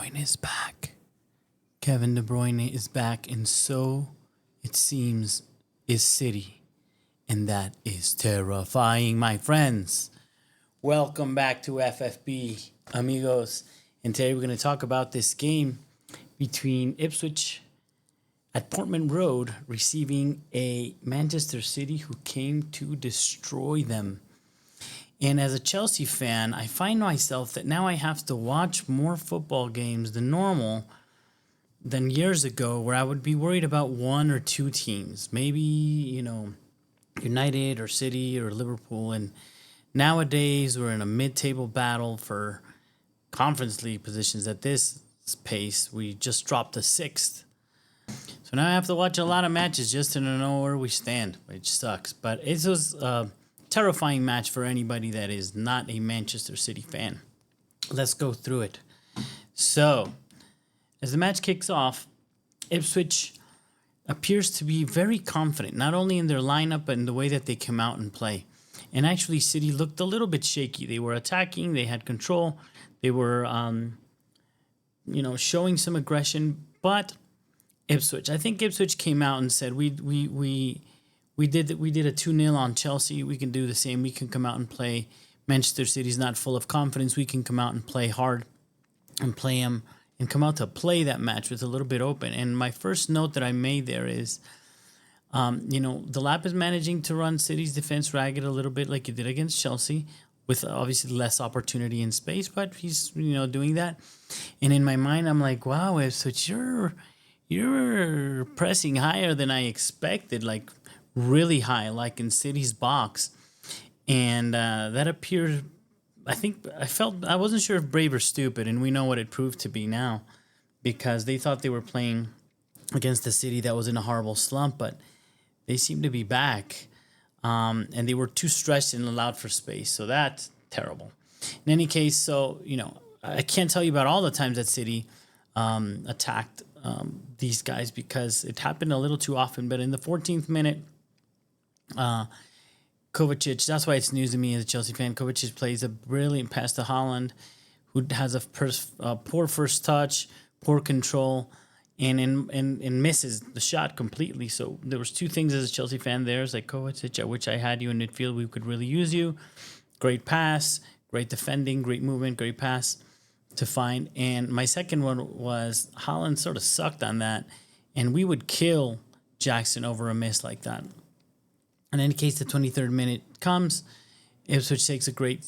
Bruyne is back. Kevin De Bruyne is back, and so it seems is City. And that is terrifying, my friends. Welcome back to FFB, amigos. And today we're going to talk about this game between Ipswich at Portman Road receiving a Manchester City who came to destroy them. And as a Chelsea fan, I find myself that now I have to watch more football games than normal than years ago, where I would be worried about one or two teams, maybe, United or City or Liverpool. And nowadays we're in a mid-table battle for Conference League positions at this pace. We just dropped to sixth. So now I have to watch a lot of matches just to know where we stand, which sucks. But it was terrifying match for anybody that is not a Manchester City fan. Let's go through it. So, as the match kicks off, Ipswich appears to be very confident, not only in their lineup, but in the way that they come out and play. And actually, City looked a little bit shaky. They were attacking, they had control, they were, showing some aggression. But I think Ipswich came out and said, we did a 2-0 on Chelsea. We can do the same. We can come out and play. Manchester City's not full of confidence. We can come out and play hard and play them and come out to play that match with a little bit open. And my first note that I made there is, the Lap is managing to run City's defense ragged a little bit like he did against Chelsea, with obviously less opportunity and space, but he's, doing that. And in my mind, I'm like, wow, Ipswich, you're pressing higher than I expected, like really high, like in City's box. And that appeared, I wasn't sure if brave or stupid, and we know what it proved to be now, because they thought they were playing against a City that was in a horrible slump, but they seemed to be back. And they were too stretched and allowed for space. So that's terrible. In any case, I can't tell you about all the times that City attacked these guys, because it happened a little too often. But in the 14th minute, Kovacic, that's why it's news to me as a Chelsea fan, Kovacic plays a brilliant pass to Haaland, who has a poor first touch, poor control, and misses the shot completely. So there was two things as a Chelsea fan there. It's like, Kovacic, I wish I had you in midfield. We could really use you. Great pass, great defending, great movement, great pass to find. And my second one was Haaland sort of sucked on that, and we would kill Jackson over a miss like that. In any case, the 23rd minute comes. Ipswich takes a great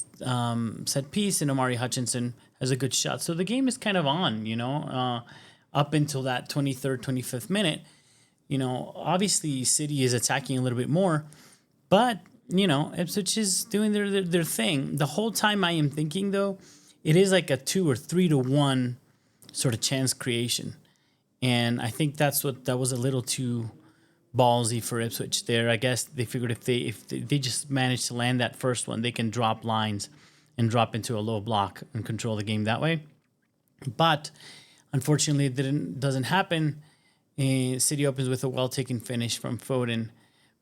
set piece, and Omari Hutchinson has a good shot. So the game is kind of on, up until that 23rd, 25th minute. Obviously City is attacking a little bit more, but, Ipswich is doing their thing. The whole time I am thinking, though, it is like a 2 or 3 to 1 sort of chance creation. And I think that was a little too ballsy for Ipswich there. I guess they figured if they just manage to land that first one, they can drop lines and drop into a low block and control the game that way. But unfortunately, it doesn't happen. City opens with a well-taken finish from Foden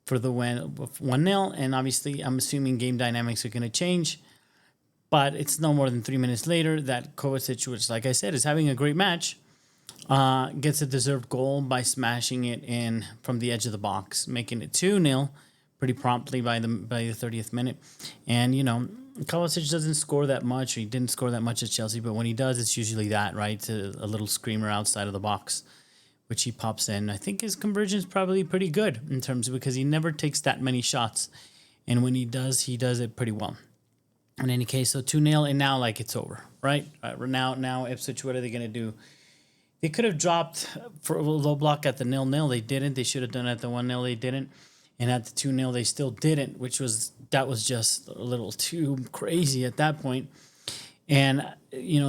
for the 1-0. And obviously, I'm assuming game dynamics are going to change. But it's no more than 3 minutes later that Kovacic, which, like I said, is having a great match, gets a deserved goal by smashing it in from the edge of the box, making it 2-0 pretty promptly by the 30th minute. And, Kovacic doesn't score that much. He didn't score that much at Chelsea, but when he does, it's usually that, right? It's a little screamer outside of the box, which he pops in. I think his conversion is probably pretty good in terms of, because he never takes that many shots. And when he does it pretty well. In any case, so 2-0, and now it's over, right? Now Ipswich, what are they going to do? They could have dropped for a low block at the 0-0. They didn't. They should have done it at the 1-0. They didn't. And at the 2-0, they still didn't, that was just a little too crazy at that point. And,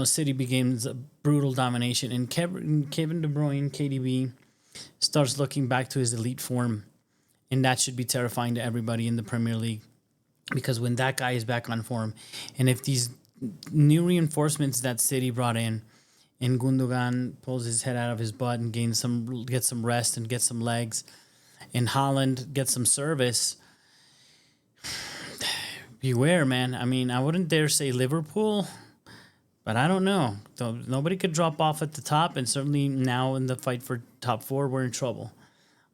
City begins a brutal domination. And Kevin De Bruyne, KDB, starts looking back to his elite form. And that should be terrifying to everybody in the Premier League. Because when that guy is back on form, and if these new reinforcements that City brought in, and Gundogan pulls his head out of his butt and gets some rest and gets some legs, and Haaland gets some service, beware, man. I mean, I wouldn't dare say Liverpool, But I don't know. So nobody could drop off at the top, and certainly now in the fight for top four, we're in trouble.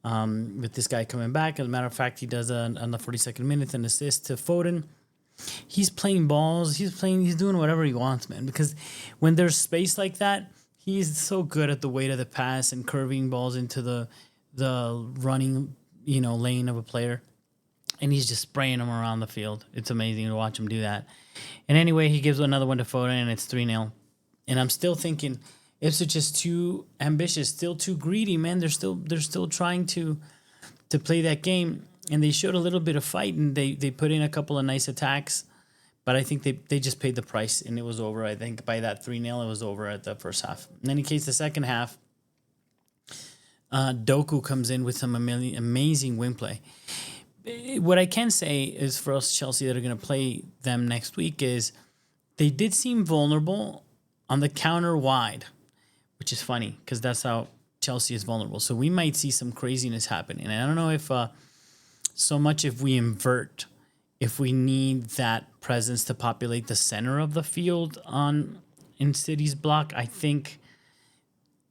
With this guy coming back, as a matter of fact, he does on the 42nd minute an assist to Foden. He's playing balls. He's doing whatever he wants, man. Because when there's space like that, he's so good at the weight of the pass and curving balls into the running, lane of a player. And he's just spraying them around the field. It's amazing to watch him do that. And anyway, he gives another one to Foden, and it's 3-0. And I'm still thinking Ipswich is too ambitious, still too greedy, man. They're still trying to play that game. And they showed a little bit of fight, and they put in a couple of nice attacks. But I think they just paid the price, and it was over. I think by that 3-0, it was over at the first half. In any case, the second half, Doku comes in with some amazing wing play. What I can say is for us Chelsea that are going to play them next week is they did seem vulnerable on the counter wide, which is funny because that's how Chelsea is vulnerable. So we might see some craziness happening. And I don't know if so much if we invert, if we need that presence to populate the center of the field in City's block. I think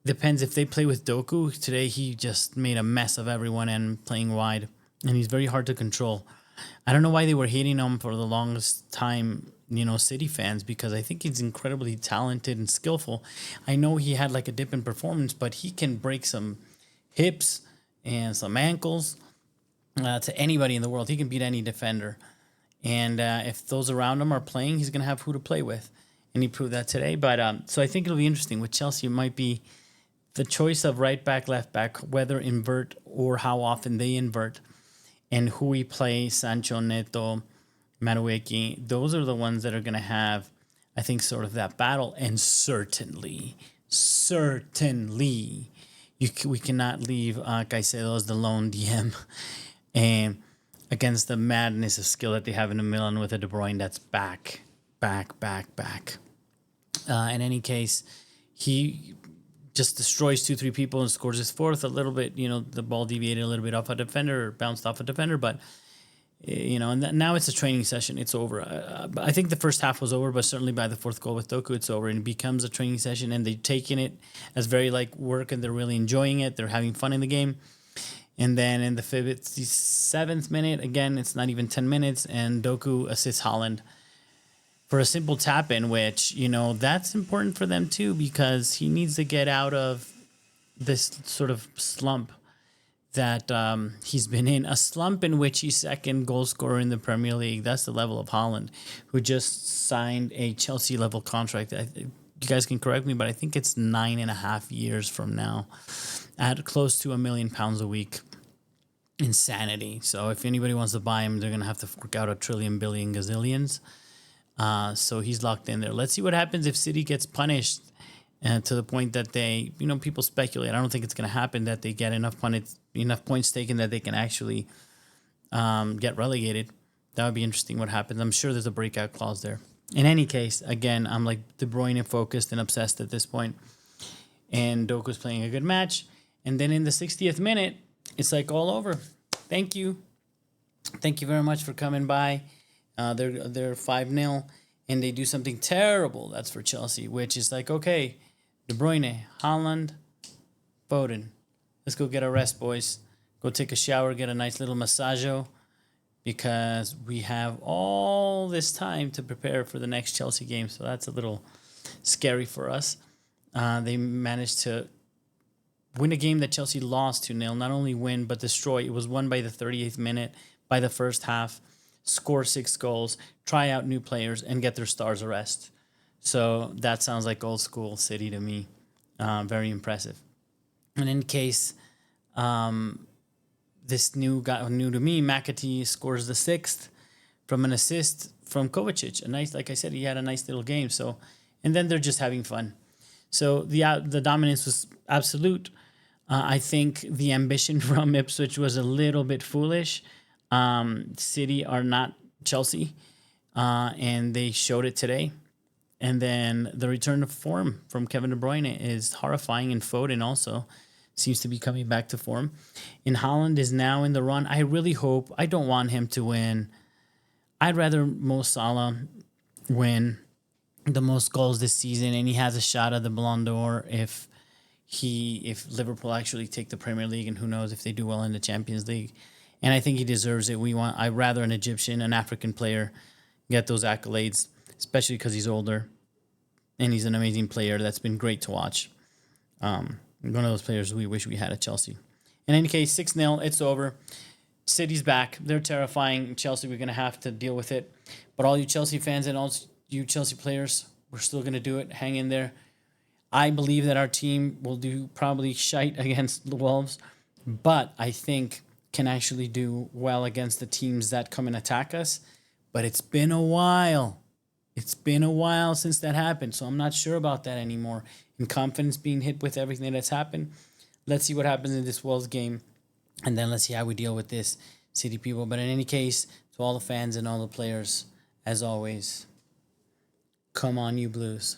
depends if they play with Doku. Today he just made a mess of everyone and playing wide. And he's very hard to control. I don't know why they were hating him for the longest time, City fans, because I think he's incredibly talented and skillful. I know he had like a dip in performance, but he can break some hips and some ankles to anybody in the world. He can beat any defender. And if those around him are playing, he's going to have who to play with. And he proved that today. But so I think it'll be interesting. With Chelsea, it might be the choice of right back, left back, whether invert or how often they invert. And who we play, Sancho, Neto, Madueke, those are the ones that are going to have, I think, sort of that battle. And certainly, we cannot leave Caicedo as the lone DM and against the madness of skill that they have in the Milan with a De Bruyne that's back. In any case, he just destroys 2-3 people and scores his fourth a little bit. The ball deviated a little bit off a defender or bounced off a defender, but and now it's a training session. It's over. I think the first half was over, but certainly by the fourth goal with Doku, it's over and it becomes a training session. And they're taking it as very like work, and they're really enjoying it. They're having fun in the game. And then in the 57th minute, again, it's not even 10 minutes, and Doku assists Haaland for a simple tap in, which, that's important for them too, because he needs to get out of this sort of slump that he's been in. A slump in which he's second goal scorer in the Premier League. That's the level of Haaland, who just signed a Chelsea level contract. You guys can correct me, but I think it's 9.5 years from now at close to £1 million a week. Insanity. So if anybody wants to buy him, they're going to have to fork out a trillion, billion, gazillions. So he's locked in there. Let's see what happens if City gets punished to the point that they, people speculate. I don't think it's going to happen that they get enough points taken that they can actually get relegated. That would be interesting what happens. I'm sure there's a breakout clause there. In any case, again, I'm like De Bruyne focused and obsessed at this point. And Doku's playing a good match. And then in the 60th minute, it's like all over. Thank you. Thank you very much for coming by. They're 5-0, and they do something terrible. That's for Chelsea, which is like, okay, De Bruyne, Haaland, Foden. Let's go get a rest, boys. Go take a shower, get a nice little massaggio, because we have all this time to prepare for the next Chelsea game. So that's a little scary for us. They managed to win a game that Chelsea lost 2-0. Not only win, but destroy. It was won by the 38th minute, by the first half. Score 6 goals, try out new players, and get their stars a rest. So that sounds like old school City to me. Very impressive. And in case this new to me, McAtee scores the 6th from an assist from Kovacic. A nice, like I said, he had a nice little game. So, and then they're just having fun. So the dominance was absolute. I think the ambition from Ipswich was a little bit foolish. City are not Chelsea, and they showed it today. And then the return to form from Kevin De Bruyne is horrifying, and Foden also seems to be coming back to form. And Haaland is now in the run. I really hope, I don't want him to win. I'd rather Mo Salah win the most goals this season, and he has a shot at the Ballon d'Or if Liverpool actually take the Premier League, and who knows if they do well in the Champions League. And I think he deserves it. I'd rather an Egyptian, an African player, get those accolades, especially because he's older and he's an amazing player that's been great to watch. One of those players we wish we had at Chelsea. In any case, 6-0, it's over. City's back. They're terrifying. Chelsea, we're going to have to deal with it. But all you Chelsea fans and all you Chelsea players, we're still going to do it. Hang in there. I believe that our team will do probably shite against the Wolves, but I think can actually do well against the teams that come and attack us. But it's been a while. It's been a while since that happened, so I'm not sure about that anymore. And confidence being hit with everything that's happened. Let's see what happens in this Wolves game, and then let's see how we deal with this, City people. But in any case, to all the fans and all the players, as always, come on, you Blues.